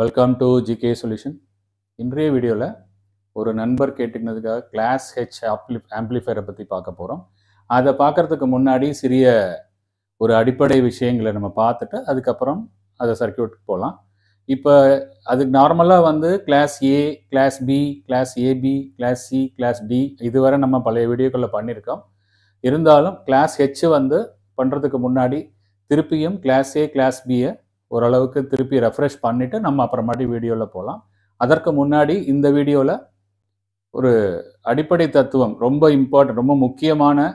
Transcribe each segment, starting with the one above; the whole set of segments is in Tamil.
Welcome to GK solution. இன்றைய வீடியோவில் ஒரு நண்பர் கேட்டுக்கிறதுக்காக கிளாஸ் ஹெச் ஆம்ப்ளிஃபையரை பற்றி பார்க்க போகிறோம். அதை பார்க்குறதுக்கு முன்னாடி சிறிய ஒரு அடிப்படை விஷயங்களை நம்ம பார்த்துட்டு அதுக்கப்புறம் அதை சர்க்கியூட்டுக்கு போகலாம். இப்போ அதுக்கு நார்மலாக class A, class B, class AB, class C, class D இதுவரை நம்ம பழைய வீடியோக்களில் பண்ணியிருக்கோம். இருந்தாலும் கிளாஸ் ஹெச் பண்ணுறதுக்கு முன்னாடி திருப்பியும் கிளாஸ் ஏ, கிளாஸ் பியை ஓரளவுக்கு திருப்பி ரெஃப்ரெஷ் பண்ணிவிட்டு நம்ம அப்புறமாட்டி வீடியோவில் போகலாம். அதற்கு முன்னாடி இந்த வீடியோவில் ஒரு அடிப்படை தத்துவம் ரொம்ப இம்பார்ட்டன்ட், ரொம்ப முக்கியமான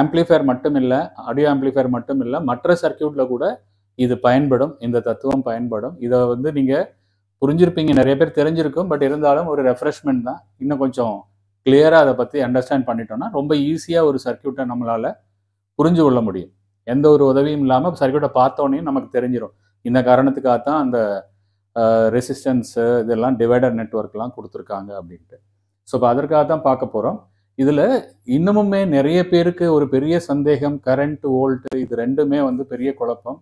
ஆம்ப்ளிஃபையர் மட்டும் இல்லை, ஆடியோ ஆம்ப்ளிஃபையர் மட்டும் இல்லை, மற்ற சர்க்கியூட்டில் கூட இது பயன்படும். இந்த தத்துவம் பயன்படும். இதை நீங்கள் புரிஞ்சிருப்பீங்க, நிறைய பேர் தெரிஞ்சிருக்கும். பட் இருந்தாலும் ஒரு ரெஃப்ரெஷ்மெண்ட் தான். இன்னும் கொஞ்சம் கிளியராக அதை பற்றி அண்டர்ஸ்டாண்ட் பண்ணிட்டோம்னா ரொம்ப ஈஸியாக ஒரு சர்க்கியூட்டை நம்மளால் புரிஞ்சு கொள்ள முடியும். எந்த ஒரு உதவியும் இல்லாமல் சர்க்கியூட்டை பார்த்தோன்னே நமக்கு தெரிஞ்சிடும். இந்த காரணத்துக்காக தான் அந்த ரெசிஸ்டன்ஸு இதெல்லாம் டிவைடர் நெட்வொர்க்லாம் கொடுத்துருக்காங்க அப்படின்ட்டு. ஸோ இப்போ அதற்காக தான் பார்க்க போகிறோம். இதில் இன்னமுமே நிறைய பேருக்கு ஒரு பெரிய சந்தேகம், கரண்ட் வோல்ட்டு இது ரெண்டுமே பெரிய குழப்பம்.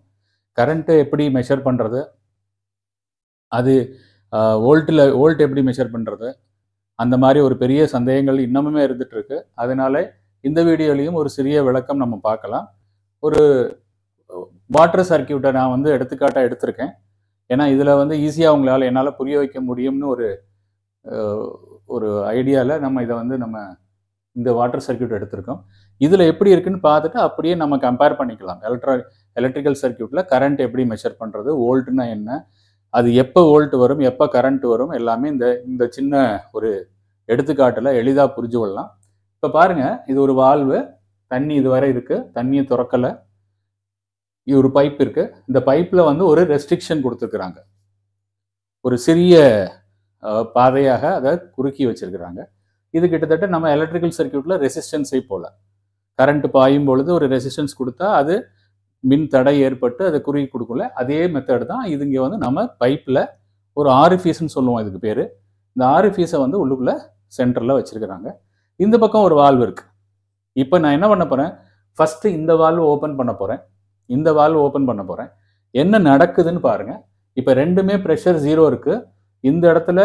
கரண்ட்டு எப்படி மெஷர் பண்ணுறது, அது வோல்ட் எப்படி மெஷர் பண்ணுறது, அந்த மாதிரி ஒரு பெரிய சந்தேகங்கள் இன்னமுமே இருந்துகிட்ருக்கு. அதனால இந்த வீடியோலையும் ஒரு சிறிய விளக்கம் நம்ம பார்க்கலாம். ஒரு வாட்டர் சர்க்கியூட்டை நான் எடுத்துக்காட்டாக எடுத்திருக்கேன். ஏன்னா இதில் ஈஸியாக என்னால் புரிய வைக்க முடியும்னு ஒரு ஐடியாவில் நம்ம இதை நம்ம இந்த வாட்டர் சர்க்கியூட் எடுத்திருக்கோம். இதில் எப்படி இருக்குன்னு பார்த்துட்டு அப்படியே நம்ம கம்பேர் பண்ணிக்கலாம். எலக்ட்ரிக்கல் சர்க்கியூட்டில் கரண்ட் எப்படி மெஷர் பண்ணுறது, வோல்ட்னா என்ன, அது எப்போ வோல்ட் வரும், எப்போ கரண்ட் வரும், எல்லாமே இந்த சின்ன ஒரு எடுத்துக்காட்டில் எளிதாக புரிஞ்சு கொள்ளலாம். இப்போ பாருங்கள், இது ஒரு வால்வு, தண்ணி இதுவரை இருக்குது, தண்ணியை திறக்கலை. ஒரு பைப் இருக்கு. இந்த பைப்ல ஒரு ரெஸ்ட்ரிக்ஷன் கொடுத்துருக்குறாங்க. ஒரு சிறிய பாதையாக அதை குறுக்கி வச்சிருக்கிறாங்க. இது கிட்டத்தட்ட நம்ம எலக்ட்ரிக்கல் சர்க்கியூட்ல ரெசிஸ்டன்ஸை போல, கரண்ட் பாயும் பொழுது ஒரு ரெசிஸ்டன்ஸ் கொடுத்தா அது மின் தடை ஏற்பட்டு அதை குறுக்கி கொடுக்கல. அதே மெத்தட் தான் இது. இங்கே நம்ம பைப்பில் ஒரு ஆரிஃபீஸ்ன்னு சொல்லுவோம் இதுக்கு பேர். இந்த ஆரிஃபீஸை உள்ளுக்குள்ள சென்டரில் வச்சிருக்கிறாங்க. இந்த பக்கம் ஒரு வால்வு இருக்கு. இப்போ நான் என்ன பண்ண போறேன், ஃபர்ஸ்ட் இந்த வால்வு ஓப்பன் பண்ண போறேன். இந்த வால்வு ஓப்பன் பண்ண போகிறேன். என்ன நடக்குதுன்னு பாருங்கள். இப்போ ரெண்டுமே ப்ரெஷர் 0 இருக்குது. இந்த இடத்துல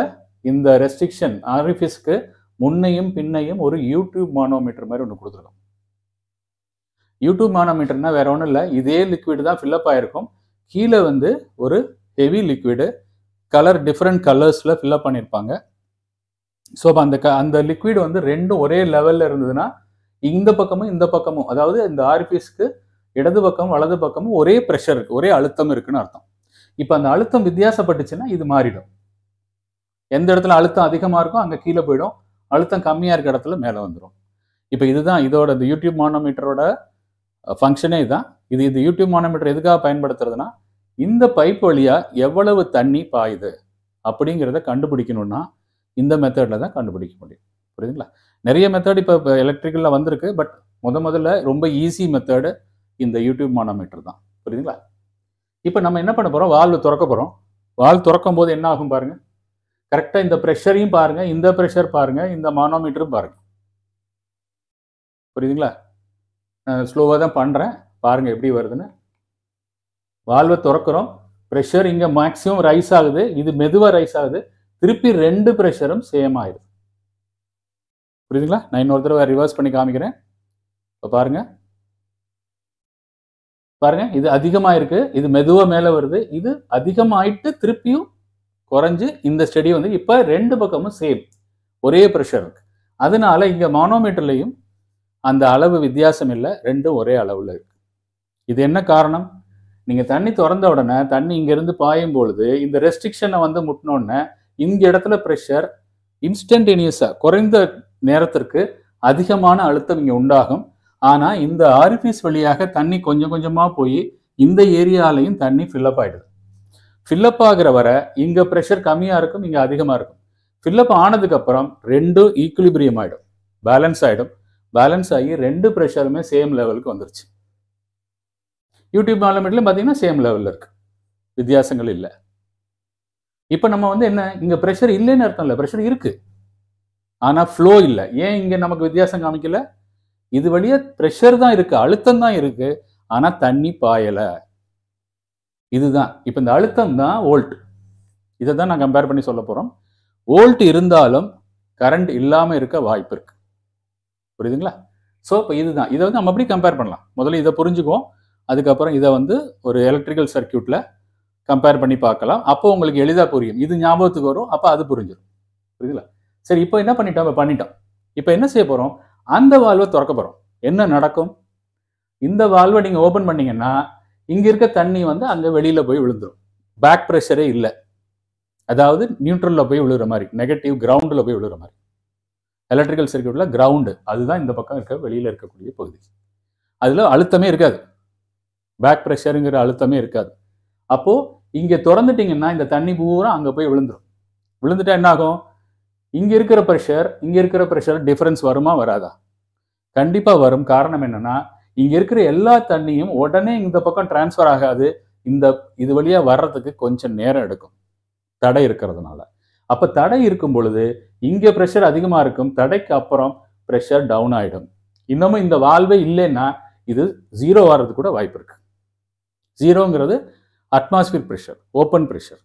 இந்த ரெஸ்ட்ரிக்ஷன் ஆரிஃபிஸ்க்கு முன்னையும் பின்னையும் ஒரு யூடியூப் மானோமீட்டர் மாதிரி ஒன்று கொடுத்துருக்கோம். யூடியூப் மானோமீட்டர்னா வேற ஒன்றும் இல்லை, இதே லிக்விட் தான் ஃபில்லப் ஆகிருக்கும். கீழே ஒரு ஹெவி லிக்விடு, கலர் டிஃப்ரெண்ட் கலர்ஸில் ஃபில்லப் பண்ணியிருப்பாங்க. ஸோ அப்போ அந்த லிக்விட் ரெண்டும் ஒரே லெவலில் இருந்ததுன்னா இந்த பக்கமும் இந்த பக்கமும், அதாவது இந்த ஆரிஃபிஸ்க்கு இடது பக்கம் வலது பக்கமும் ஒரே ப்ரெஷர் இருக்கு, ஒரே அழுத்தம் இருக்குன்னு அர்த்தம். இப்போ அந்த அழுத்தம் வித்தியாசப்பட்டுச்சுன்னா இது மாறிடும். எந்த இடத்துல அழுத்தம் அதிகமாக இருக்கும் அங்கே கீழே போயிடும், அழுத்தம் கம்மியாக இருக்க இடத்துல மேலே வந்துடும். இப்போ இதுதான் இதோட இந்த யூடியூப் மானோமீட்டரோட ஃபங்க்ஷனே இதுதான். இது யூடியூப் மானோமீட்டர் எதுக்காக பயன்படுத்துறதுன்னா, இந்த பைப் வழியாக எவ்வளவு தண்ணி பாயுது அப்படிங்கிறத கண்டுபிடிக்கணும்னா இந்த மெத்தடில் தான் கண்டுபிடிக்க முடியும். புரியுதுங்களா? நிறைய மெத்தட் இப்போ எலக்ட்ரிக்கலில் வந்திருக்கு. பட் முதல்ல ரொம்ப ஈஸி மெத்தடு இந்த யூடியூப் மானோமீட்டர் தான். புரியுதுங்களா? இப்போ நம்ம என்ன பண்ண போகிறோம், வால்வு திறக்க போகிறோம். வால்வு திறக்கும் போது என்ன ஆகும் பாருங்க. கரெக்டாக இந்த ப்ரெஷரையும் பாருங்க, இந்த ப்ரெஷர் பாருங்க, இந்த மானோமீட்டரும் பாருங்க. புரியுதுங்களா? நான் ஸ்லோவாக தான் பண்ணுறேன், பாருங்க எப்படி வருதுன்னு. வால்வை திறக்கிறோம், ப்ரெஷர் இங்கே மேக்ஸிமம் ரைஸ் ஆகுது, இது மெதுவாக ரைஸ் ஆகுது. திருப்பி ரெண்டு ப்ரெஷரும் சேம் ஆயிடுது. புரியுதுங்களா? நான் இன்னொரு தடவை ரிவர்ஸ் பண்ணி காமிக்கிறேன். இப்போ பாருங்க பாருங்க, இது அதிகமாக இருக்கு, இது மெதுவாக மேலே வருது. இது அதிகமாயிட்டு திருப்பியும் குறைஞ்சு இந்த ஸ்டெடி இப்போ ரெண்டு பக்கமும் சேம் ஒரே ப்ரெஷர் இருக்கு. அதனால இங்கே மானோமீட்டர்லையும் அந்த அளவு வித்தியாசம் இல்லை, ரெண்டும் ஒரே அளவில் இருக்கு. இது என்ன காரணம்? நீங்கள் தண்ணி திறந்த உடனே தண்ணி இங்கேருந்து பாயும் பொழுது இந்த ரெஸ்ட்ரிக்ஷனை முட்டினோடனே இங்க இடத்துல ப்ரெஷர் இன்ஸ்டன்டேனியஸாக குறைந்த நேரத்திற்கு அதிகமான அழுத்தம் இங்கே உண்டாகும். ஆனால் இந்த ஆரிஃபீஸ் வழியாக தண்ணி கொஞ்சம் கொஞ்சமாக போய் இந்த ஏரியாலையும் தண்ணி ஃபில்லப் ஆகிடுது. ஃபில்லப் ஆகிற வரை இங்கே ப்ரெஷர் கம்மியாக இருக்கும், இங்கே அதிகமாக இருக்கும். ஃபில்லப் ஆனதுக்கப்புறம் ரெண்டும் ஈக்குலிபிரியம் ஆகிடும், பேலன்ஸ் ஆகிடும். பேலன்ஸ் ஆகி ரெண்டு ப்ரெஷருமே சேம் லெவலுக்கு வந்துருச்சு. யூடியூப் மானோமீட்டர்லையும் பார்த்தீங்கன்னா சேம் லெவலில் இருக்குது, வித்தியாசங்கள் இல்லை. இப்போ நம்ம என்ன, இங்கே ப்ரெஷர் இல்லைன்னு அர்த்தம் இல்லை, ப்ரெஷர் இருக்குது, ஆனால் ஃப்ளோ இல்லை. ஏன் இங்கே நமக்கு வித்தியாசம் காமிக்கல? இது வழியா ப்ரெஷர் தான் இருக்கு, அழுத்தம் தான் இருக்கு, ஆனா தண்ணி பாயல. இதுதான் இப்ப இந்த அழுத்தம் தான் வோல்ட். இதை தான் நான் கம்பேர் பண்ணி சொல்ல போகிறோம். வோல்ட் இருந்தாலும் கரண்ட் இல்லாமல் இருக்க வாய்ப்பு இருக்கு. புரியுதுங்களா? ஸோ இப்போ இதுதான், இதை வந்து நம்ம எப்படி கம்பேர் பண்ணலாம், முதல்ல இதை புரிஞ்சுக்குவோம். அதுக்கப்புறம் இதை வந்து ஒரு எலக்ட்ரிக்கல் சர்க்கியூட்டில் கம்பேர் பண்ணி பார்க்கலாம். அப்போ உங்களுக்கு எளிதாக புரியும். இது ஞாபகத்துக்கு வரும், அப்போ அது புரிஞ்சிடும். புரியுதுங்களா? சரி, இப்போ என்ன பண்ணிட்டோம். இப்போ என்ன செய்ய போகிறோம், அந்த வால்வை திறக்க போகிறோம். என்ன நடக்கும், இந்த வால்வை நீங்கள் ஓப்பன் பண்ணீங்கன்னா இங்கே இருக்க தண்ணி வந்து அங்கே வெளியில் போய் விழுந்துடும். பேக் ப்ரெஷரே இல்லை, அதாவது நியூட்ரலில் போய் விழுகிற மாதிரி, நெகட்டிவ் கிரவுண்டில் போய் விழுகிற மாதிரி. எலக்ட்ரிக்கல் சர்க்கியூட்டில் கிரவுண்டு அதுதான் இந்த பக்கம் இருக்க வெளியில் இருக்கக்கூடிய பகுதி. அதில் அழுத்தமே இருக்காது, பேக் ப்ரெஷருங்கிற அழுத்தமே இருக்காது. அப்போது இங்கே திறந்துட்டிங்கன்னா இந்த தண்ணி பூரா அங்கே போய் விழுந்துடும். விழுந்துட்டா என்ன ஆகும், இங்கே இருக்கிற ப்ரெஷர் டிஃப்ரென்ஸ் வருமா வராதா? கண்டிப்பாக வரும். காரணம் என்னன்னா, இங்கே இருக்கிற எல்லா தண்ணியும் உடனே இந்த பக்கம் டிரான்ஸ்ஃபர் ஆகாது. இது வழியாக வர்றதுக்கு கொஞ்சம் நேரம் எடுக்கும், தடை இருக்கிறதுனால. அப்போ தடை இருக்கும் பொழுது இங்கே ப்ரெஷர் அதிகமாக இருக்கும், தடைக்கு அப்புறம் ப்ரெஷர் டவுன் ஆகிடும். இன்னமும் இந்த வால்வே இல்லைன்னா இது 0 வர்றது கூட வாய்ப்பு இருக்கு. 0ங்கிறது அட்மாஸ்பியர் ப்ரெஷர், ஓப்பன் ப்ரெஷர்.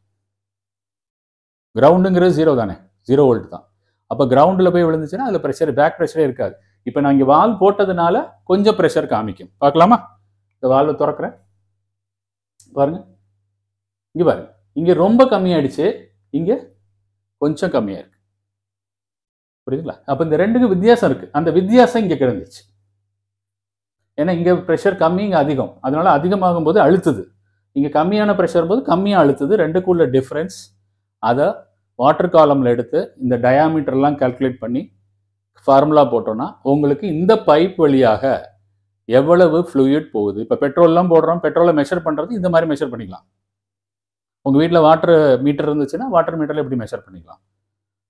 கிரவுண்டுங்கிறது 0 தானே, 0 வோல்ட் தான். அப்போ கிரவுண்டில் போய் விழுந்துச்சுன்னா அதில் ப்ரெஷர், பேக் ப்ரெஷரே இருக்காது. இப்போ நான் இங்கே வால்வ் போட்டதுனால கொஞ்சம் ப்ரெஷர் காமிக்கும். பார்க்கலாமா? இந்த வால்வை திறக்கிறேன் பாருங்க. இங்கே பாருங்க, இங்கே ரொம்ப கம்மியாயிடுச்சு, இங்கே கொஞ்சம் கம்மியாக இருக்கு. புரியுதுங்களா? அப்போ இந்த ரெண்டுக்கு வித்தியாசம் இருக்கு. அந்த வித்தியாசம் இங்கே கிடந்துச்சு. ஏன்னா இங்கே ப்ரெஷர் கம்மி, இங்கே அதிகம். அதனால அதிகமாகும் போது அழுத்துது, இங்கே கம்மியான ப்ரெஷர் போது கம்மியாக அழுத்துது. ரெண்டுக்குள்ள டிஃப்ரென்ஸ் அதை வாட்டர் காலமில் எடுத்து இந்த டயாமீட்டர்லாம் கால்குலேட் பண்ணி ஃபார்முலா போட்டோன்னா உங்களுக்கு இந்த பைப் வழியாக எவ்வளவு ஃப்ளூயிட் போகுது. இப்போ பெட்ரோல்லாம் போடுறோம், பெட்ரோலை மெஷர் பண்ணுறது இந்த மாதிரி மெஷர் பண்ணிக்கலாம். உங்கள் வீட்டில் வாட்டர் மீட்டர் இருந்துச்சுன்னா வாட்டர் மீட்டரில் எப்படி மெஷர் பண்ணிக்கலாம்.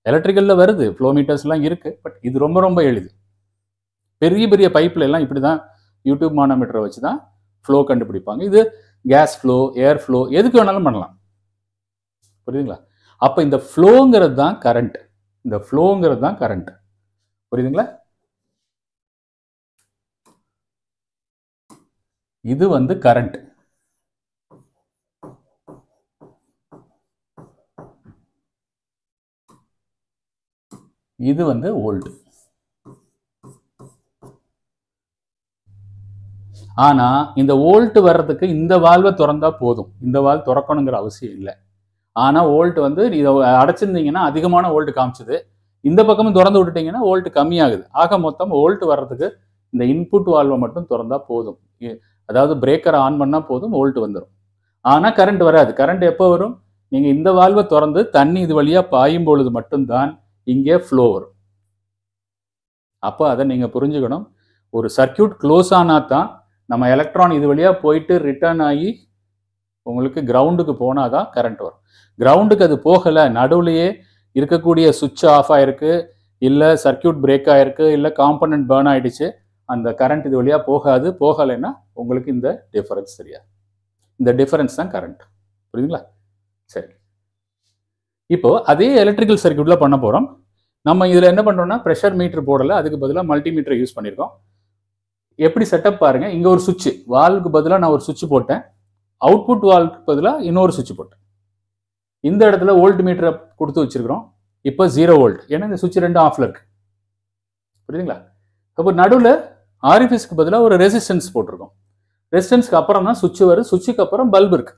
எலக்ட்ரிக்கலில் வருது, ஃப்ளோ மீட்டர்ஸ்லாம் இருக்குது. பட் இது ரொம்ப ரொம்ப எளிது. பெரிய பெரிய பைப்பில் எல்லாம் இப்படி தான் யூடியூப் மானோமீட்டரை வச்சு தான் ஃப்ளோ கண்டுபிடிப்பாங்க. இது கேஸ் ஃப்ளோ, ஏர் ஃப்ளோ, எதுக்கு வேணாலும் பண்ணலாம். புரியுதுங்களா? அப்போ இந்த ஃப்ளோங்கிறது தான் கரண்ட், இந்த ஃப்ளோங்கிறது தான் கரண்ட். புரியுதுங்களா? இது வந்து கரண்ட், இது வந்து வோல்ட். ஆனா இந்த வோல்ட் வர்றதுக்கு இந்த வால்வை திறந்தா போதும், இந்த வால்வ் திறக்கணுங்கிற அவசியம் இல்லை. ஆனா வோல்ட் வந்து இதை அடைச்சிருந்தீங்கன்னா அதிகமான வோல்ட் காமிச்சுது, இந்த பக்கமும் திறந்து விட்டுட்டீங்கன்னா வோல்ட் கம்மியாகுது. ஆக மொத்தம் வோல்ட் வர்றதுக்கு இந்த இன்புட் வால்வை மட்டும் திறந்தா போதும். அதாவது பிரேக்கரை ஆன் பண்ணா போதும், வோல்ட் வந்துடும். ஆனா கரண்ட் வராது. கரண்ட் எப்போ வரும், நீங்க இந்த வால்வை திறந்து தண்ணி இது வழியா பாயும் பொழுது மட்டும்தான் இங்கே ஃப்ளோ வரும். அப்போ அதை நீங்க புரிஞ்சுக்கணும். ஒரு சர்க்கியூட் க்ளோஸ் ஆனா தான் நம்ம எலக்ட்ரான் இது வழியா போயிட்டு ரிட்டர்ன் ஆகி உங்களுக்கு கிரவுண்டுக்கு போனாதான் கரண்ட் வரும். கிரவுண்டுக்கு அது போகலை, நடுவுலையே இருக்கக்கூடிய சுவிட்ச் ஆஃப் ஆயிருக்கு, இல்லை சர்க்கியூட் பிரேக் ஆயிருக்கு, இல்லை காம்பனன்ட் பேர்ன் ஆயிடுச்சு, அந்த கரண்ட் இது வழியா போகாது. போகலைன்னா உங்களுக்கு இந்த டிஃபரன்ஸ் தெரியாது. இந்த டிஃபரன்ஸ் தான் கரண்ட். புரியுதுங்களா? சரி, இப்போ அதே எலக்ட்ரிக்கல் சர்க்கியூட்ல பண்ண போறோம். நம்ம இதில் என்ன பண்ணுறோம்னா ப்ரெஷர் மீட்டர் போடலை, அதுக்கு பதிலாக மல்டிமீட்டர் யூஸ் பண்ணியிருக்கோம். எப்படி செட்டப் பாருங்க. இங்கே ஒரு சுவிட்ச், வால்வுக்கு பதிலாக நான் ஒரு சுவிட்ச் போட்டேன், அவுட்புட் வால்வுக்கு பதிலாக இன்னொரு சுவிட்ச் போட்டேன். இந்த இடத்துல வோல்ட் மீட்டரை கொடுத்து வச்சிருக்கிறோம். இப்போ 0 வோல்ட், ஏன்னா இந்த சுவிட்ச் ரெண்டும் ஆஃப்ல இருக்கு. புரியுதுங்களா? அப்போ நடுவில் ஆர்எஃப்எஸ்க்கு பதிலாக ஒரு ரெசிஸ்டன்ஸ் போட்டிருக்கோம். ரெசிஸ்டன்ஸ்க்கு அப்புறம் தான் சுவிட்ச் வரும், சுவிட்சுக்கு அப்புறம் பல்ப் இருக்கு.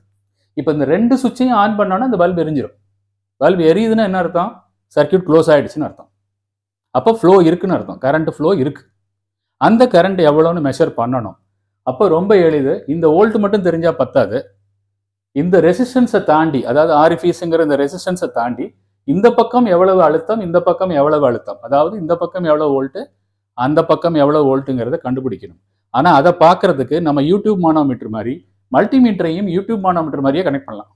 இப்போ இந்த ரெண்டு சுவிட்சையும் ஆன் பண்ணோன்னா இந்த பல்ப் எரிஞ்சிடும். பல்ப் எரியுதுன்னா என்ன அர்த்தம், சர்க்கியூட் க்ளோஸ் ஆயிடுச்சுன்னு அர்த்தம். அப்போ ஃப்ளோ இருக்குன்னு அர்த்தம், கரண்ட் ஃப்ளோ இருக்கு. அந்த கரண்ட் எவ்வளோன்னு மெஷர் பண்ணணும். அப்போ ரொம்ப எளிது. இந்த வோல்ட் மட்டும் தெரிஞ்சா பத்தாது, இந்த ரெசிஸ்டன்ஸை தாண்டி, அதாவது ஆர்எஃப்எஸ்ங்கிற இந்த ரெசிஸ்டன்ஸை தாண்டி இந்த பக்கம் எவ்வளவு அழுத்தம், இந்த பக்கம் எவ்வளவு அழுத்தம், அதாவது இந்த பக்கம் எவ்வளவு வோல்ட்டு, அந்த பக்கம் எவ்வளவு வோல்ட்டுங்கிறத கண்டுபிடிக்கணும். ஆனால் அதை பார்க்கறதுக்கு நம்ம யூடியூப் மானோமீட்டர் மாதிரி மல்டிமீட்டரையும் யூடியூப் மானோமீட்டர் மாதிரியே கனெக்ட் பண்ணலாம்.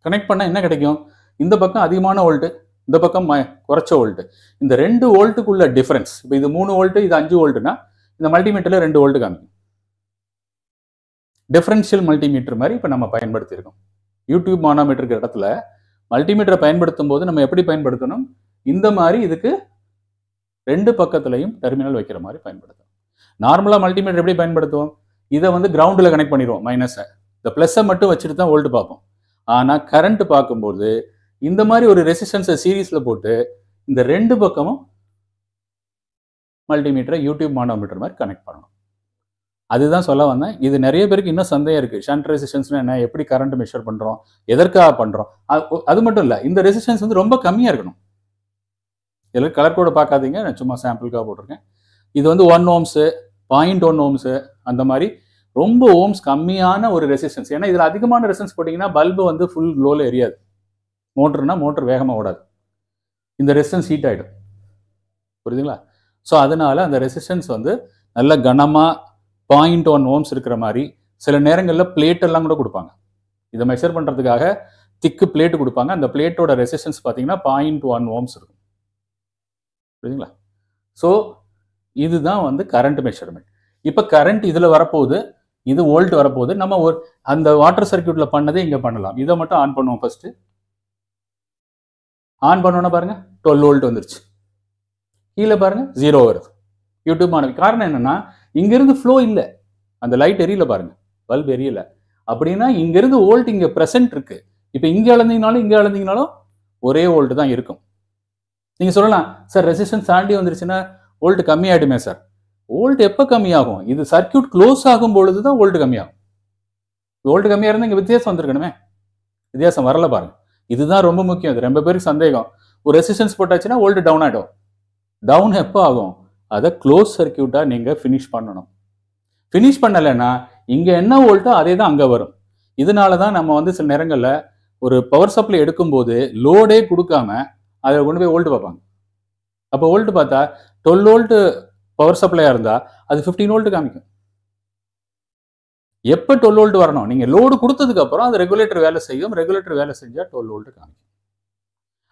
கனெக்ட் பண்ணால் என்ன கிடைக்கும், இந்த பக்கம் அதிகமான வோல்ட்டு, இந்த பக்கம் குறைச்ச வோல்ட்டு. இந்த 2 வோல்ட்டுக்குள்ள டிஃபரன்ஸ், இப்போ இது 3 வோல்ட்டு, இது 5 வோல்ட்டுனா இந்த மல்டிமீட்டரில் 2 வோல்ட்டு காமிக்கும். டிஃபரன்ஷியல் மல்டிமீட்டர் மாதிரி இப்போ நம்ம பயன்படுத்தியிருக்கோம். யூடியூப் மானோமீட்டருக்கு இடத்துல மல்டிமீட்டரை பயன்படுத்தும் போது நம்ம எப்படி பயன்படுத்தணும், இந்த மாதிரி இதுக்கு 2 பக்கத்துலையும் டெர்மினல் வைக்கிற மாதிரி பயன்படுத்தணும். நார்மலாக மல்டிமீட்டர் எப்படி பயன்படுத்துவோம், இதை வந்து கிரவுண்டில் கனெக்ட் பண்ணிடுவோம், மைனஸை, இந்த ப்ளஸ்ஸை மட்டும் வச்சுட்டு தான் வோல்ட் பார்ப்போம். ஆனால் கரண்ட் பார்க்கும்போது இந்த மாதிரி ஒரு ரெசிஸ்டன்ஸை சீரீஸில் போட்டு இந்த ரெண்டு பக்கமும் மல்டிமீட்டரை யூடியூப் மானோமீட்டர் மாதிரி கனெக்ட் பண்ணணும். அதுதான் சொல்ல வந்தேன். இது நிறைய பேருக்கு இன்னும் சந்தேகம் இருக்குது. ஷண்ட் ரெசிஸ்டன்ஸ்னா என்ன, எப்படி கரண்ட் மெஷர் பண்ணுறோம், எதற்காக பண்ணுறோம். அது மட்டும் இல்லை, இந்த ரெசிஸ்டன்ஸ் வந்து ரொம்ப கம்மியாக இருக்கணும். இதில் கலர் கோடை பார்க்காதீங்க, நான் சும்மா சாம்பிளுக்காக போட்டிருக்கேன். இது வந்து 1 ohms 0.1 ohms அந்த மாதிரி ரொம்ப ஓம்ஸ் கம்மியான ஒரு ரெசிஸ்டன்ஸ். ஏன்னா இதில் அதிகமான ரெசிஸ்டன்ஸ் போட்டிங்கன்னா பல்பு வந்து ஃபுல் க்ளோவில் எரியாது. மோட்டர் வேகமாக ஓடாது. இந்த ரெசிஸ்டன்ஸ் ஹீட் ஆகிடும். புரியுதுங்களா? ஸோ அதனால அந்த ரெசிஸ்டன்ஸ் வந்து நல்ல கனமாக 0.1 ohms இருக்கிற மாதிரி சில நேரங்களில் பிளேட் எல்லாம் கூட கொடுப்பாங்க. இதை மெஷர் பண்ணுறதுக்காக திக்கு பிளேட்டு கொடுப்பாங்க. அந்த பிளேட்டோட ரெசிஸ்டன்ஸ் பார்த்தீங்கன்னா 0.1 ohms இருக்கும். புரியுதுங்களா? ஸோ இதுதான் வந்து கரண்ட் மெஷர்மெண்ட். இப்போ கரண்ட் இதில் வரப்போகுது, இது வோல்ட் வரப்போகுது. நம்ம ஒரு அந்த வாட்டர் சர்க்யூட்டில் பண்ணதே இங்கே பண்ணலாம். இதை மட்டும் ஆன் பண்ணுவோம். ஃபர்ஸ்ட் ஆன் பண்ணோன்னா பாருங்க 12 volt வந்துருச்சு. கீழே பாருங்க 0 வருது. யூடியூப் ஆனது காரணம் என்னன்னா இங்கிருந்து ஃப்ளோ இல்லை, அந்த லைட் எரியல பாருங்க, பல்ப் எரியல. அப்படின்னா இங்கிருந்து வோல்ட் இங்கே ப்ரெசென்ட் இருக்கு. இப்போ இங்கே அளந்தீங்கனாலும் ஒரே வோல்ட் தான் இருக்கும். நீங்கள் சொல்லலாம் சார் ரெசிஸ்டன்ஸ் தாண்டி வந்துருச்சுன்னா வோல்ட் கம்மியாயிடுமே சார். வோல்ட் எப்போ கம்மியாகும்? இது சர்க்யூட் க்ளோஸ் ஆகும் பொழுது தான் வோல்ட் கம்மியாகும். வோல்ட் கம்மியாக இருந்தால் இங்கே வித்தியாசம் வந்திருக்கணுமே, வித்தியாசம் வரல பாருங்க. இதுதான் ரொம்ப முக்கியம். இது ரொம்ப பேருக்கு சந்தேகம். ஒரு ரெசிஸ்டன்ஸ் போட்டாச்சுன்னா வோல்ட் டவுன் ஆகிடும். டவுன் எப்போ ஆகும்? அதை க்ளோஸ் சர்க்யூட்டாக நீங்கள் ஃபினிஷ் பண்ணணும். ஃபினிஷ் பண்ணலைன்னா இங்கே என்ன வோல்ட்டோ அதே தான் அங்கே வரும். இதனால தான் நம்ம வந்து சில நேரங்களில் ஒரு பவர் சப்ளை எடுக்கும்போது லோடே கொடுக்காம அதை கொண்டு போய் வோல்ட் பார்ப்பாங்க. அப்போ வோல்ட் பார்த்தா 12 volt பவர் சப்ளையாக இருந்தால் அது 15 volt காமிக்கும். எப்போ 12 volt வரணும்? நீங்கள் லோடு கொடுத்ததுக்கு அப்புறம் அது ரெகுலேட்டர் வேலை செய்யும். ரெகுலேட்டர் வேலை செஞ்சால் 12 volt காமிக்கும்.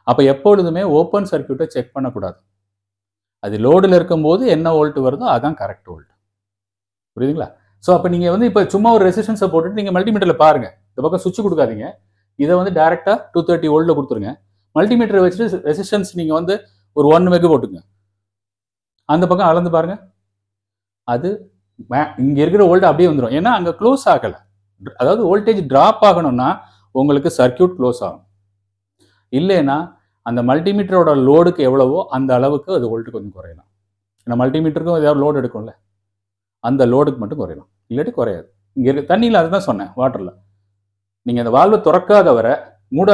அப்போ எப்பொழுதுமே ஓப்பன் சர்க்யூட்டை செக் பண்ணக்கூடாது. அது லோடில் இருக்கும்போது என்ன வோல்ட் வருதோ அதான் கரெக்ட் வோல்ட். புரியுதுங்களா? ஸோ அப்போ நீங்கள் வந்து இப்போ சும்மா ஒரு ரெசிஸ்டன்ஸை போட்டுட்டு நீங்கள் மல்டிமீட்டரில் பாருங்கள். இந்த பக்கம் சுவிட்ச் கொடுக்காதீங்க. இதை வந்து டேரெக்டாக 230 volt கொடுத்துருங்க. மல்டிமீட்டரை வச்சுட்டு ரெசிஸ்டன்ஸ் நீங்கள் வந்து ஒரு 1 meg போட்டுங்க. அந்த பக்கம் அளந்து பாருங்க, அது இங்கே இருக்கிற வோல்ட் அப்படியே வந்துடும். ஏன்னா அங்கே க்ளோஸ் ஆகலை. அதாவது வோல்டேஜ் ட்ராப் ஆகணும்னா உங்களுக்கு சர்க்யூட் க்ளோஸ் ஆகும். இல்லைன்னா அந்த மல்டிமீட்டரோட லோடுக்கு எவ்வளவோ அந்த அளவுக்கு அது வோல்ட் கொஞ்சம் குறையலாம். ஏன்னா மல்டிமீட்டருக்கும் ஏதாவது லோடு எடுக்கும்ல, அந்த லோடுக்கு மட்டும் குறையலாம், இல்லாட்டி குறையாது. இங்கே இருக்க தண்ணியில் அதுதான் சொன்னேன், வாட்டரில் நீங்கள் அந்த வால்வை திறக்காத வரை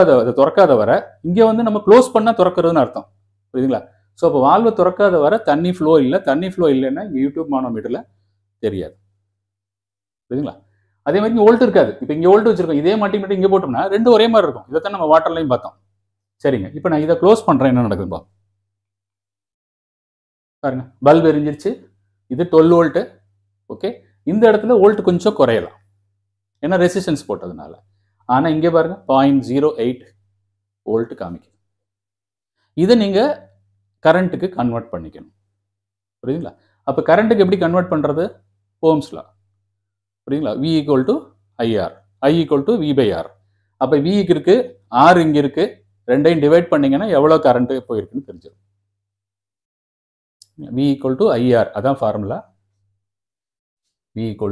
அதை திறக்காத வரை இங்கே வந்து நம்ம க்ளோஸ் பண்ணால் திறக்கிறதுன்னு அர்த்தம். புரியுதுங்களா? ஸோ அப்போ வால்வை திறக்காத வரை தண்ணி ஃப்ளோ இல்லை. தண்ணி ஃப்ளோ இல்லைன்னா இங்கே யூடியூப் மானோமீட்டரில் தெரியாது. புரியுதுங்களா? அதே மாதிரி இங்கே வோல்ட் இருக்காது. இப்போ இங்கே வோல்ட் வச்சிருக்கோம், இதே மல்டிமீட்டர் இங்கே போட்டோம்னா ரெண்டு ஒரே மாதிரி இருக்கும். இதைத்தான் நம்ம வாட்டர்லையும் பார்த்தோம். சரிங்க, இப்போ நான் இதை க்ளோஸ் பண்ணுறேன், என்ன நடக்குதுப்பா பாருங்க. பல்ப் எரிஞ்சிருச்சு. இது 12 volt. ஓகே, இந்த இடத்துல வோல்ட் கொஞ்சம் குறையலாம் ஏன்னா ரெசிஸ்டன்ஸ் போட்டதுனால. ஆனால் இங்கே பாருங்க 0.08 volt காமிக்குது. இதை நீங்கள் கரண்ட்டுக்கு கன்வெர்ட் பண்ணிக்கணும். புரியுதுங்களா? அப்போ கரண்ட்டுக்கு எப்படி கன்வெர்ட் பண்ணுறது? Ohm's law. புரியுதுங்களா? V = IR, I = V/R. அப்போ V இருக்கு, R இங்கே இருக்கு, ரெண்டையும் டிவைட் பண்ணிங்கன்னா எவ்வளோ கரண்ட்டு போயிருக்குன்னு தெரிஞ்சிடும். V = IR, அதான் ஃபார்முலா. V =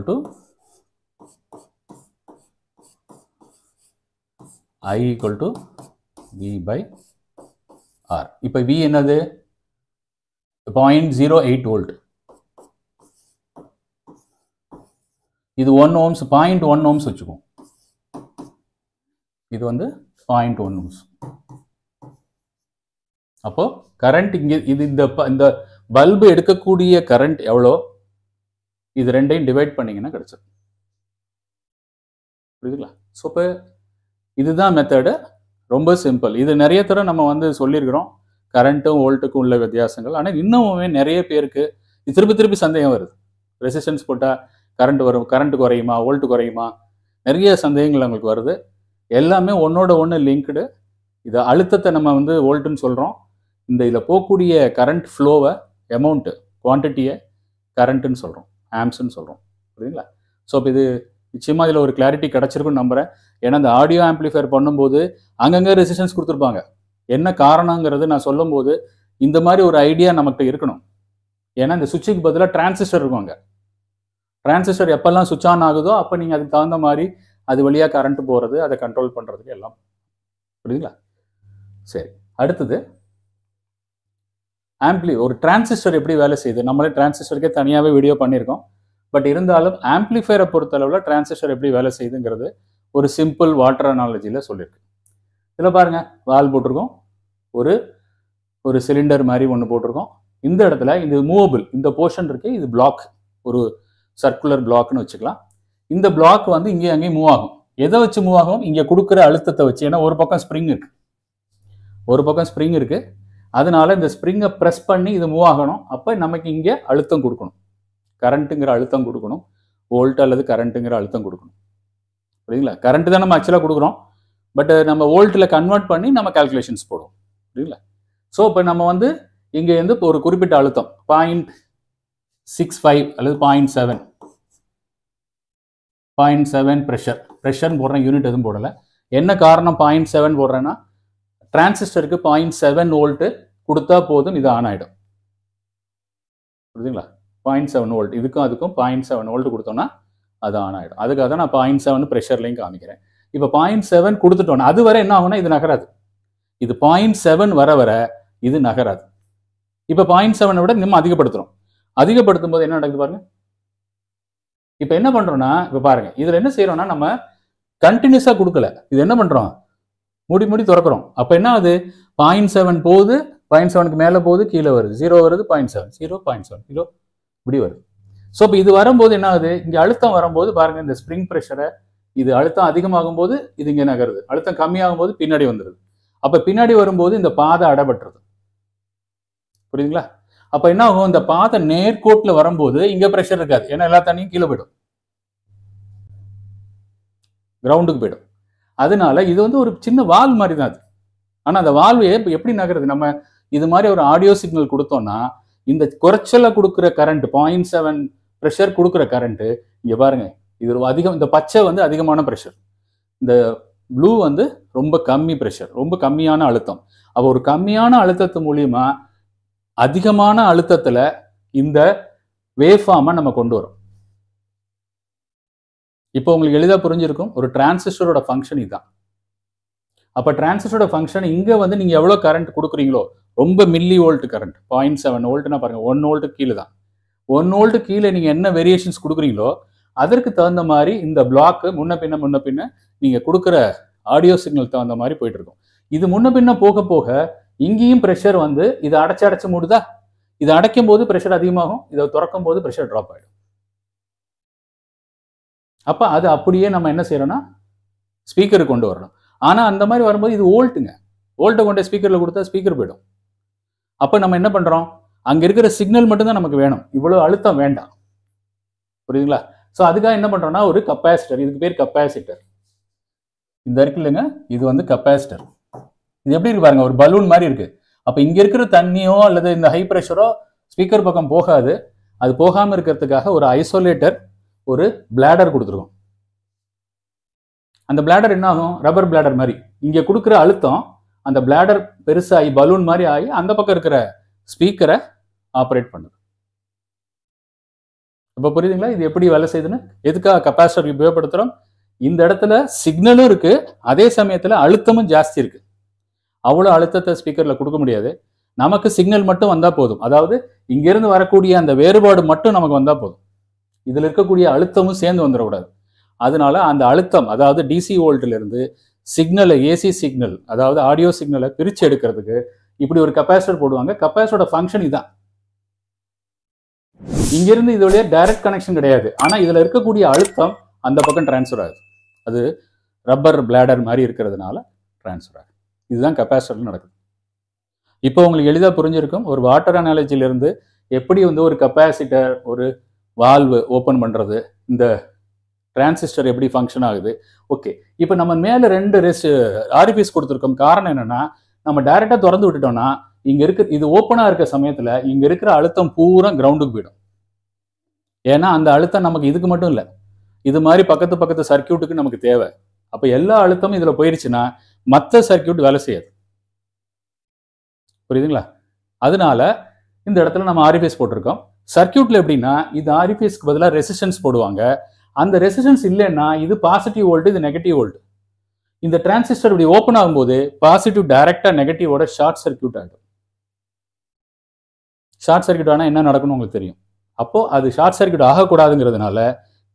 I = V/R. இப்போ V என்னது? 0.08 volt. இது 1 ohms, 0.1 ohms வச்சுக்கோம். இது வந்து 0.1 ohms. அப்போ கரண்ட் இங்கே இது இந்த பல்பு எடுக்கக்கூடிய கரண்ட் எவ்வளோ, இது ரெண்டையும் டிவைட் பண்ணிங்கன்னா கிடைச்சிடும். புரியுதுங்களா? ஸோ இப்போ இதுதான் மெத்தடு. ரொம்ப சிம்பிள். இது நிறைய தடவை நம்ம வந்து சொல்லியிருக்கிறோம், கரண்ட்டும் வோல்ட்டுக்கும் உள்ள வித்தியாசங்கள். ஆனால் இன்னுமே நிறைய பேருக்கு திருப்பி சந்தேகம் வருது. ரெசிஸ்டன்ஸ் போட்டால் கரண்ட் வரும், கரண்ட் குறையுமா, வோல்ட் குறையுமா, நிறைய சந்தேகங்கள் நம்மளுக்கு வருது. எல்லாமே ஒன்னோட ஒன்று லிங்க்டு. இதை அழுத்தத்தை நம்ம வந்து வோல்ட்டுன்னு சொல்கிறோம். இதில் போகக்கூடிய கரண்ட் ஃப்ளோவை, அமௌண்ட்டு, குவான்டிட்டியை கரண்ட்டுன்னு சொல்கிறோம், ஆம்ஸ்ன்னு சொல்கிறோம். புரியுதுங்களா? ஸோ இப்போ இது நிச்சயமாக இதில் ஒரு கிளாரிட்டி கிடச்சிருக்குன்னு நம்புகிறேன். ஏன்னா இந்த ஆடியோ ஆம்பிளிஃபையர் பண்ணும்போது அங்கங்கே ரெசிஸ்டன்ஸ் கொடுத்துருப்பாங்க. என்ன காரணங்கிறது நான் சொல்லும்போது இந்த மாதிரி ஒரு ஐடியா நமக்கு இருக்கணும். ஏன்னா இந்த சுவிட்சுக்கு பதிலாக டிரான்சிஸ்டர் இருக்கும். அங்கே டிரான்சிஸ்டர் எப்பெல்லாம் சுவிட்ச் ஆன் ஆகுதோ அப்போ நீங்கள் அதுக்கு தகுந்த மாதிரி அது வழியாக கரண்ட் போகிறது, அதை கண்ட்ரோல் பண்ணுறதுக்கு எல்லாம். புரியுதுங்களா? சரி, அடுத்தது ஒரு டிரான்சிஸ்டர் எப்படி வேலை செய்யுது. நம்மளே டிரான்சிஸ்டருக்கே தனியாகவே வீடியோ பண்ணியிருக்கோம். பட் இருந்தாலும் ஆம்பிளிஃபையரை பொறுத்தளவில் டிரான்சிஸ்டர் எப்படி வேலை செய்யுதுங்கிறது ஒரு சிம்பிள் வாட்டர் அனாலஜியில் சொல்லியிருக்கு. இதில் பாருங்கள், வால் போட்டிருக்கோம், ஒரு சிலிண்டர் மாதிரி ஒன்று போட்டிருக்கோம். இந்த இடத்துல இது மூவபிள், இந்த போர்ஷன் இருக்கு, இது பிளாக், ஒரு சர்க்குலர் பிளாக்னு வச்சுக்கலாம். இந்த பிளாக் வந்து இங்கே அங்கேயும் மூவ் ஆகும். எதை வச்சு மூவ் ஆகும்? இங்கே கொடுக்குற அழுத்தத்தை வச்சு. ஏன்னா ஒரு பக்கம் ஸ்ப்ரிங் இருக்கு, அதனால இந்த ஸ்ப்ரிங்கை ப்ரெஸ் பண்ணி இது மூவ் ஆகணும். அப்போ நமக்கு இங்கே அழுத்தம் கொடுக்கணும், கரண்ட்டுங்கிற அழுத்தம் கொடுக்கணும், வோல்ட் அல்லது கரண்ட்டுங்கிற அழுத்தம் கொடுக்கணும். புரியுதுங்களா? கரண்ட் தான் நம்ம ஆக்சுவலாக கொடுக்குறோம், பட் நம்ம வோல்ட்டில் கன்வெர்ட் பண்ணி நம்ம கால்குலேஷன்ஸ் போடுவோம். புரியுதுங்களா? ஸோ இப்போ நம்ம வந்து இங்கே வந்து இப்போ ஒரு குறிப்பிட்ட அழுத்தம் 0.65 அல்லது 0.7 ப்ரெஷர் போடுறேன், யூனிட் எதுவும் போடலை. என்ன காரணம் 0.7 போடுறேன்னா, டிரான்சிஸ்டருக்கு 0.7 வோல்ட்டு கொடுத்தா போதும், இது ஆன் ஆகிடும். புரியுதுங்களா? 0.7 வோல்ட், இதுக்கும் அதுக்கும் 0.7 வோல்ட் கொடுத்தோன்னா அது ஆன் ஆகிடும். அதுக்காக தான் நான் 0.7 ப்ரெஷர்லையும் காமிக்கிறேன். இப்போ 0.7 கொடுத்துட்டோன்னா அது வரை என்ன ஆகும்னா இது நகராது. இது 0.7 வர இது நகராது. இப்போ 0.7 விட நம்ம அதிகப்படுத்தும் போது என்ன நடக்குது பாருங்க. இப்போ என்ன பண்றோம்னா, இப்போ பாருங்க, இதுல என்ன செய்யறோம்னா, நம்ம கண்டினியூஸா கொடுக்கல, இது என்ன பண்றோம், மூடி திறக்கிறோம். அப்ப என்ன ஆகுது, 0.7 போகுது, 0.7க்கு மேல போகுது, கீழே வருது, 0 வருது, 0.7 இப்படி வருது. ஸோ இப்போ இது வரும்போது என்ன ஆகுது, இங்க அழுத்தம் வரும்போது பாருங்க, இந்த ஸ்ப்ரிங் ப்ரெஷரை, இது அழுத்தம் அதிகமாகும் போது இது இங்கே நகருது, அழுத்தம் கம்மியாகும் போது பின்னாடி வந்துடுது. அப்ப பின்னாடி வரும்போது இந்த பாதை அடைபட்டுருது. புரியுதுங்களா? அப்ப என்ன ஆகும், இந்த பாதை நேர்கோட்டில் வரும்போது இங்க பிரஷர் இருக்காது, ஏன்னா எல்லா தண்ணியும் கீழே போயிடும், கிரவுண்டுக்கு போயிடும். அதனால இது வந்து ஒரு சின்ன வால்வ் மாதிரி தான் அது. ஆனா அந்த வால்வு எப்படி நகருது, நம்ம இது மாதிரி ஒரு ஆடியோ சிக்னல் கொடுத்தோம்னா, இந்த குறைச்சல கொடுக்குற கரண்ட் 0.7 ப்ரெஷர் கொடுக்குற கரண்ட் இங்க பாருங்க, இது அதிகம். இந்த பச்சை வந்து அதிகமான ப்ரெஷர், இந்த ப்ளூ வந்து ரொம்ப கம்மி ப்ரெஷர், ரொம்ப கம்மியான அழுத்தம். அப்போ ஒரு கம்மியான அழுத்தத்து மூலியமா அதிகமான அழுத்தத்துல இந்த வேவ் ஃபார்மை நம்ம கொண்டு வரோம். இப்போ உங்களுக்கு எளிதா புரிஞ்சிருக்கும், ஒரு டிரான்சிஸ்டரோட ஃபங்க்ஷன் இதுதான். அப்ப டிரான்சிஸ்டரோட ஃபங்க்ஷன் இங்க வந்து நீங்க எவ்வளவு கரண்ட் கொடுக்குறீங்களோ, ரொம்ப மில்லி வோல்ட் கரண்ட் 0.7 வோல்ட்னா பாருங்க, 1 வோல்ட் கீழே தான், 1 வோல்ட் கீழே நீங்க என்ன வேரியேஷன்ஸ் கொடுக்குறீங்களோ அதற்கு தகுந்த மாதிரி இந்த பிளாக் முன்ன பின்ன நீங்க கொடுக்குற ஆடியோ சிக்னல் தகுந்த மாதிரி போயிட்டு இருக்கும். இது முன்ன பின்ன போக போக இங்கேயும் ப்ரெஷர் வந்து இதை அடைச்சு மூடுதா, இதை அடைக்கும் போது ப்ரெஷர் அதிகமாகும், இதை திறக்கும் போது ப்ரெஷர் ட்ராப் ஆகிடும். அப்ப அது அப்படியே நம்ம என்ன செய்யறோம்னா ஸ்பீக்கருக்கு கொண்டு வரணும். ஆனா அந்த மாதிரி வரும்போது இது வோல்ட்டுங்க, வோல்ட்டை கொண்டு ஸ்பீக்கர்ல கொடுத்தா ஸ்பீக்கர் போயிடும். அப்ப நம்ம என்ன பண்றோம், அங்க இருக்கிற சிக்னல் மட்டும்தான் நமக்கு வேணும், இவ்வளவு அழுத்தம் வேண்டாம். புரியுதுங்களா? ஸோ அதுக்காக என்ன பண்றோம்னா, ஒரு கப்பாசிட்டர், இதுக்கு பேர் கப்பாசிட்டர், இந்த இருக்கு இல்லைங்க, இது வந்து கப்பாசிட்டர். இது எப்படி இருக்கு பாருங்க, ஒரு பலூன் மாதிரி இருக்கு. அப்ப இங்க இருக்கிற தண்ணியோ அல்லது இந்த ஹை ப்ரெஷரோ ஸ்பீக்கர் பக்கம் போகாது. அது போகாம இருக்கிறதுக்காக ஒரு ஐசோலேட்டர், ஒரு பிளாடர் கொடுத்துருக்கோம். அந்த பிளாடர் என்ன ஆகும், ரப்பர் பிளாடர் மாதிரி, இங்க கொடுக்குற அழுத்தம் அந்த பிளாடர் பெருசாகி பலூன் மாதிரி ஆகி அந்த பக்கம் இருக்கிற ஸ்பீக்கரை ஆப்ரேட் பண்ணுது. இப்ப புரியுதுங்களா இது எப்படி வேலை செய்யுதுன்னு? எதுக்காக கப்பாசிட்டர் உபயோகப்படுத்துறோம், இந்த இடத்துல சிக்னலும் இருக்கு, அதே சமயத்துல அழுத்தமும் ஜாஸ்தி இருக்கு. அவ்வளவு அழுத்தத்தை ஸ்பீக்கர்ல கொடுக்க முடியாது, நமக்கு சிக்னல் மட்டும் வந்தா போதும். அதாவது இங்கிருந்து வரக்கூடிய அந்த வேறுபாடு மட்டும் நமக்கு வந்தா போதும், இதுல இருக்கக்கூடிய அழுத்தமும் சேர்ந்து வந்துடக்கூடாது. அதனால அந்த அழுத்தம், அதாவது டிசி வோல்ட்ல இருந்து சிக்னலை, ஏசி சிக்னல் அதாவது ஆடியோ சிக்னலை பிரிச்சு எடுக்கிறதுக்கு இப்படி ஒரு கப்பாசிட்டர் போடுவாங்க. கப்பாசிட்டரோட ஃபங்க்ஷன் இதுதான். இங்கிருந்து இதோடைய டைரக்ட் கனெக்ஷன் கிடையாது, ஆனா இதுல இருக்கக்கூடிய அழுத்தம் அந்த பக்கம் டிரான்ஸ்ஃபர் ஆகுது. அது ரப்பர் பிளாடர் மாதிரி இருக்கிறதுனால டிரான்ஸ்ஃபர் ஆகுது. இதுதான் கப்பாசிட்டர்ல நடக்குது. இப்போ உங்களுக்கு எளிதா புரிஞ்சிருக்கும், ஒரு வாட்டர் அனாலஜிலிருந்து எப்படி வந்து ஒரு கப்பாசிட்டர், ஒரு வால்வு ஓப்பன் பண்றது, இந்த டிரான்சிஸ்டர் எப்படி ஃபங்க்ஷன் ஆகுது. ஓகே, இப்போ நம்ம மேல 2 ஆரிஃபீஸ் கொடுத்துருக்கோம். காரணம் என்னன்னா, நம்ம டைரக்டா திறந்து விட்டுட்டோம்னா இங்க இருக்க, இது ஓப்பனா இருக்க சமயத்துல இங்க இருக்கிற அழுத்தம் பூரா கிரவுண்டுக்கு போயிடும். ஏன்னா அந்த அழுத்தம் நமக்கு இதுக்கு மட்டும் இல்லை, இது மாதிரி பக்கத்து சர்க்கியூட்டுக்கு நமக்கு தேவை. அப்ப எல்லா அழுத்தமும் இதுல போயிருச்சுன்னா மற்ற சர்க்கியூட் வேலை செய்யாது. புரியுதுங்களா? அதனால இந்த இடத்துல நம்ம ஆரிஃபீஸ் போட்டிருக்கோம். சர்க்கியூட்ல எப்படின்னா, இது ஆரிஃபீஸ்க்கு பதிலாக ரெசிஸ்டன்ஸ் போடுவாங்க. அந்த ரெசிஸ்டன்ஸ் இல்லைன்னா இது பாசிட்டிவ் வோல்ட், இது நெகட்டிவ் வோல்ட். இந்த டிரான்சிஸ்டர் இப்படி ஓப்பன் ஆகும்போது பாசிட்டிவ் டைரக்டா நெகட்டிவோட ஷார்ட் சர்க்யூட் ஆகிடும். ஷார்ட் சர்க்யூட் ஆனால் என்ன நடக்கணும் உங்களுக்கு தெரியும். அப்போ அது ஷார்ட் சர்க்யூட் ஆகக்கூடாதுங்கிறதுனால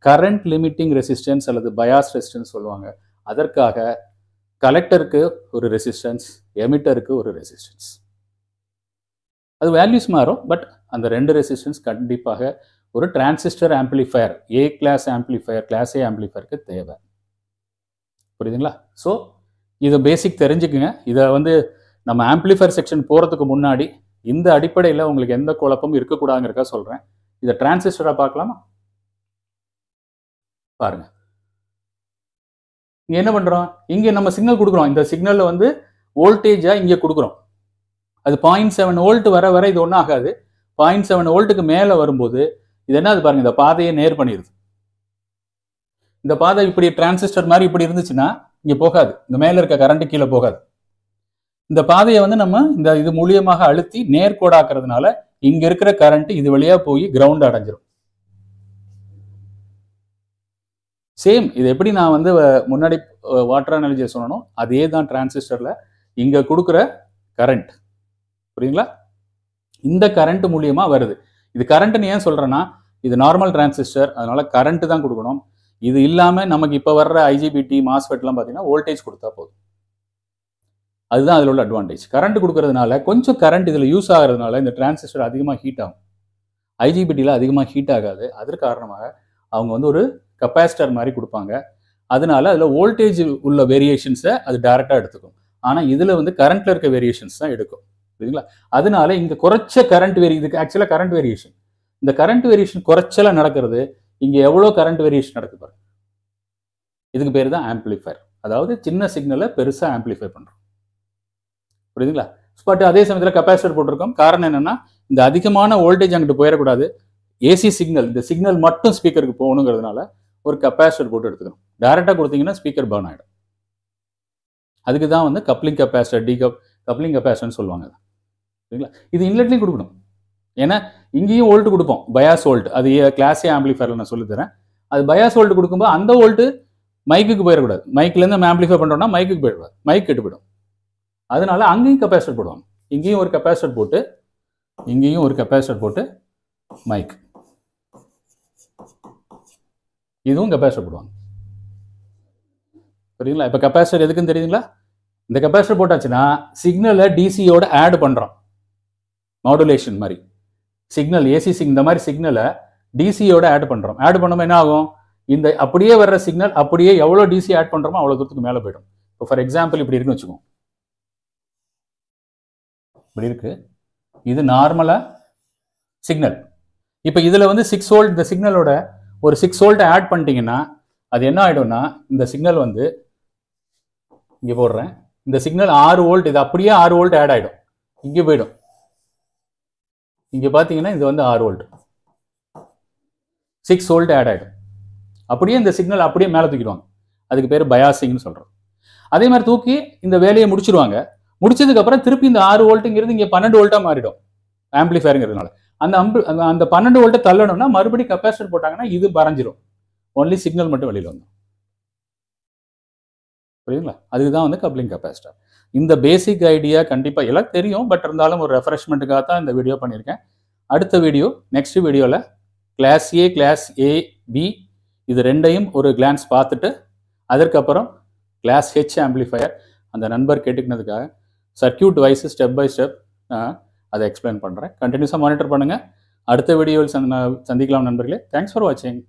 கரண்ட் லிமிட்டிங் ரெசிஸ்டன்ஸ் அல்லது பயாஸ் ரெசிஸ்டன்ஸ் சொல்லுவாங்க. அதற்காக கலெக்டருக்கு ஒரு ரெசிஸ்டன்ஸ், எமிட்டருக்கு ஒரு ரெசிஸ்டன்ஸ். அது வேல்யூஸ் மாறும், பட் அந்த ரெண்டு ரெசிஸ்டன்ஸ் கண்டிப்பாக ஒரு transistor amplifier, A class amplifier, class ஏ ஆம்பிளிஃபயருக்கு தேவை. புரியுதுங்களா? ஸோ இதை பேசிக் தெரிஞ்சுக்குங்க. இதை நம்ம ஆம்பிளிஃபயர் செக்ஷன் போகிறதுக்கு முன்னாடி இந்த அடிப்படையில் உங்களுக்கு எந்த குழப்பமும் இருக்கக்கூடாதுங்கிறக்கா சொல்கிறேன். இதை டிரான்சிஸ்டராக பார்க்கலாமா? பாருங்க, இங்கே என்ன பண்ணுறோம், இங்கே நம்ம சிக்னல் கொடுக்குறோம். இந்த சிக்னலில் வோல்டேஜாக இங்கே கொடுக்குறோம். அது 0.7 வோல்ட் வர வர இது ஒன்றும் ஆகாது. 0.7 வோல்ட்டுக்கு மேலே வரும்போது இது என்ன, அது பாருங்க, இந்த பாதையை நேர் பண்ணிடுது. இந்த பாதை இப்படி டிரான்சிஸ்டர் மாதிரி இப்படி இருந்துச்சுன்னா இங்கே போகாது, இந்த மேலே இருக்க கரண்ட் கீழே போகாது. இந்த பாதையை நம்ம இந்த இது மூலியமாக அழுத்தி நேர்கோடாக்குறதுனால இங்கே இருக்கிற கரண்ட் இது வழியாக போய் கிரவுண்ட் அடைஞ்சிடும். சேம் இது எப்படி நான் முன்னாடி வாட்டர் அனாலஜியை சொன்னோம், அதே தான் டிரான்சிஸ்டரில் இங்கே கொடுக்குற கரண்ட். புரியுங்களா? இந்த கரண்ட் மூலியமா வருது. இது கரண்ட்னு ஏன் சொல்றேன்னா, இது நார்மல் டிரான்சிஸ்டர், அதனால கரண்ட் தான் கொடுக்கணும். இது இல்லாமல் நமக்கு இப்போ வர்ற ஐஜிபிடி, மாஸ்ஃபெட்லாம் பார்த்தீங்கன்னா வோல்டேஜ் கொடுத்தா போதும். அதுதான் அதில் உள்ள அட்வான்டேஜ். கரண்ட் கொடுக்கறதுனால கொஞ்சம் கரண்ட் இதில் யூஸ் ஆகிறதுனால இந்த டிரான்சிஸ்டர் அதிகமாக ஹீட் ஆகும். ஐஜிபிடியில் அதிகமாக ஹீட் ஆகாது. அதற்கு காரணமாக அவங்க ஒரு கெப்பாசிட்டர் மாதிரி கொடுப்பாங்க. அதனால அதில் வோல்டேஜ் உள்ள வேரியேஷன்ஸை அது டைரெக்டாக எடுத்துக்கும். ஆனால் இதில் கரண்ட்டில் இருக்க வேரியேஷன்ஸ் தான் எடுக்கும். புரியுதுங்களா? அதனால இங்கே குறைச்ச கரண்ட் இதுக்கு ஆக்சுவலாக கரண்ட் வேரியேஷன், இந்த கரண்ட் வேரியேஷன் குறைச்சலாக நடக்கிறது. இங்கே எவ்வளோ கரண்ட் வேரியேஷன் நடக்குது பாருங்க. இதுக்கு பேர் தான் ஆம்பிளிஃபயர். அதாவது சின்ன சிக்னலை பெருசாக ஆம்பிளிஃபை பண்ணுறோம். புரியுதுங்களா? பட் அதே சமயத்தில் கெப்பாசிட்டர் போட்டிருக்கோம். காரணம் என்னன்னா, இந்த அதிகமான வோல்டேஜ் அங்கிட்டு போயிடக்கூடாது. ஏசி சிக்னல், இந்த சிக்னல் மட்டும் ஸ்பீக்கருக்கு போகணுங்கிறதுனால ஒரு கெப்பாசிட்டர் போட்டு எடுத்துக்கணும். டைரெக்டாக கொடுத்தீங்கன்னா ஸ்பீக்கர் பர்ன் ஆகிடும். அதுக்கு தான் கப்ளிங் கெப்பாசிட்டர், கப்ளிங் கெப்பாசிட்டர்னு சொல்லுவாங்க. சரிங்களா? இது இன்லெட்லையும் கொடுக்கணும். ஏன்னா இங்கேயும் வோல்ட் கொடுப்போம், பயாஸ் வோல்ட். அது கிளாஸ் ஏ ஆம்பிளிஃபயரில் நான் சொல்லித்தரேன். அது பயாஸ் வோல்ட் கொடுக்கும்போது அந்த வோல்ட்டு மைக்குக்கு போயிடக்கூடாது. மைக்லேருந்து நம்ம ஆம்பிளிஃபை பண்ணுறோம்னா மைக்குக்கு போயிடக்கூடாது, மைக் கெட்டு போயிடும். அதனால அங்கேயும் கெப்பாசிட்டர் போடுவாங்க. இங்கேயும் ஒரு கெப்பாசிட்டர் போட்டு, இங்கேயும் ஒரு கெப்பாசிட்டர் போட்டு மைக், இதுவும் கெப்பாசிட்டர் போடுவாங்க. புரியுங்களா? இப்போ கெப்பாசிட்டர் எதுக்குன்னு தெரியுதுங்களா? இந்த கெப்பாசிட்டர் போட்டாச்சுன்னா சிக்னலை டிசியோட ஆட் பண்ணுறோம். மாடுலேஷன் மாதிரி சிக்னல், ஏசி சிக்னல், இந்த மாதிரி சிக்னலை டிசியோட ஆட் பண்ணுறோம். ஆட் பண்ணும்போது என்ன ஆகும், இந்த அப்படியே வர்ற சிக்னல் அப்படியே எவ்வளோ டிசி ஆட் பண்ணுறோமோ அவ்வளோ தூரத்துக்கு மேலே போயிடும். இப்போ ஃபார் எக்ஸாம்பிள் இப்படி இருக்குன்னு வச்சுக்கோங்க, இப்படி இருக்கு, இது நார்மலாக சிக்னல். இப்போ இதில் 6 வோல்ட், இந்த சிக்னலோட ஒரு 6 வோல்ட் ஆட் பண்ணிட்டீங்கன்னா அது என்ன ஆகிடும்னா, இந்த சிக்னல் இங்கே போடுறேன், இந்த சிக்னல் 6 வோல்ட், இது அப்படியே 6 வோல்ட் ஆட் ஆகிடும், இங்கே போயிடும். இங்கே பார்த்தீங்கன்னா இது 6 வோல்ட், 6 வோல்ட் ஆட் ஆகிடும். அப்படியே இந்த சிக்னல் அப்படியே மேலே தூக்கிடுவாங்க. அதுக்கு பேர் பயாசிங்னு சொல்கிறோம். அதே மாதிரி தூக்கி இந்த வேலையை முடிச்சிருவாங்க. முடிச்சதுக்கப்புறம் திருப்பி இந்த 6 வோல்ட்டுங்கிறது இங்கே 12 வோல்ட்டாக மாறிடும் ஆம்பிளிஃபயருங்கிறதுனால. அந்த 12 வோல்ட்டை தள்ளணும்னா மறுபடியும் கெப்பாசிட்டர் போட்டாங்கன்னா இது பறஞ்சிரும். ஒன்லி சிக்னல் மட்டும் வெளியில் வந்துடும். புரியுதுங்களா? அதுக்கு தான் கப்ளிங் கெப்பாசிட்டர். இந்த பேசிக் ஐடியா கண்டிப்பாக எல்லாம் தெரியும், பட் இருந்தாலும் ஒரு ரெஃப்ரெஷ்மெண்ட்டுக்காக தான் இந்த வீடியோ பண்ணியிருக்கேன். அடுத்த வீடியோ, நெக்ஸ்ட் வீடியோவில் class A, class A B இது ரெண்டையும் ஒரு கிளான்ஸ் பார்த்துட்டு அதற்கப்புறம் கிளாஸ் ஹெச் ஆம்பிளிஃபயர் அந்த நண்பர் கேட்டுக்கினதுக்காக circuit wise step by step அதை எக்ஸ்பிளைன் பண்ணுறேன். கண்டினியூஸாக மானிட்டர் பண்ணுங்கள். அடுத்த வீடியோவில் சந்திக்கலாம் நண்பர்களே. தேங்க்ஸ் ஃபார் வாட்சிங்.